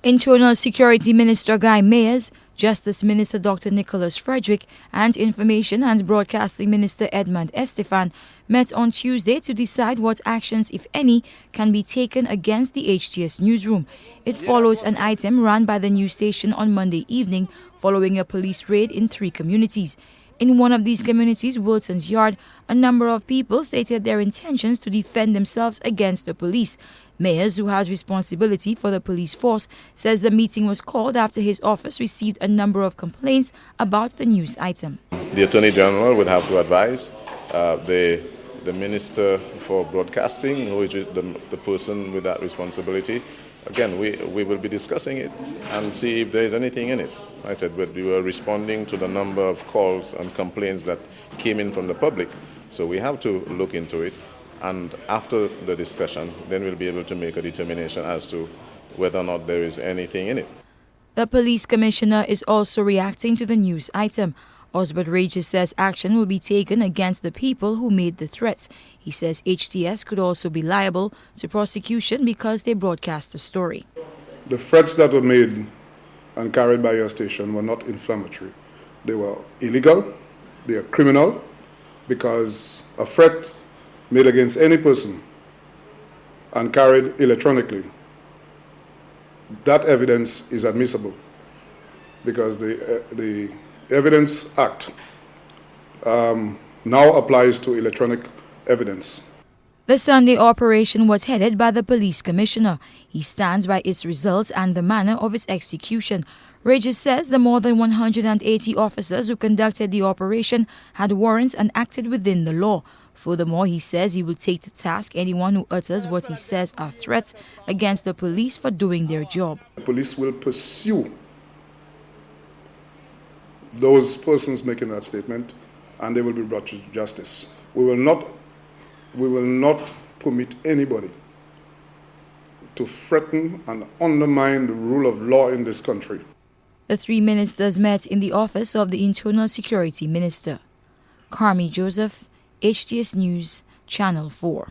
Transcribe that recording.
Internal Security Minister Guy Mayers, Justice Minister Dr. Nicholas Frederick, and Information and Broadcasting Minister Edmund Estefan met on Tuesday to decide what actions, if any, can be taken against the HTS newsroom. It follows an item run by the news station on Monday evening following a police raid in 3 communities. In one of these communities, Wilson's Yard, a number of people stated their intentions to defend themselves against the police. Mayers, who has responsibility for the police force, says the meeting was called after his office received a number of complaints about the news item. The Attorney General would have to advise the Minister for Broadcasting, who is the person with that responsibility. Again, we will be discussing it and see if there is anything in it. I said we were responding to the number of calls and complaints that came in from the public, so we have to look into it. And after the discussion, then we'll be able to make a determination as to whether or not there is anything in it. The police commissioner is also reacting to the news item. Ausbert Regis says action will be taken against the people who made the threats. He says HTS could also be liable to prosecution because they broadcast the story. The threats that were made and carried by your station were not inflammatory. They were illegal, they are criminal, because a threat made against any person and carried electronically, that evidence is admissible because the Evidence Act now applies to electronic evidence. The Sunday operation was headed by the police commissioner. He stands by its results and the manner of its execution. Regis says the more than 180 officers who conducted the operation had warrants and acted within the law. Furthermore, he says he will take to task anyone who utters what he says are threats against the police for doing their job. The police will pursue those persons making that statement, and they will be brought to justice. We will not permit anybody to threaten and undermine the rule of law in this country. The 3 ministers met in the office of the Internal Security Minister. Carmi Joseph, HTS News, Channel 4.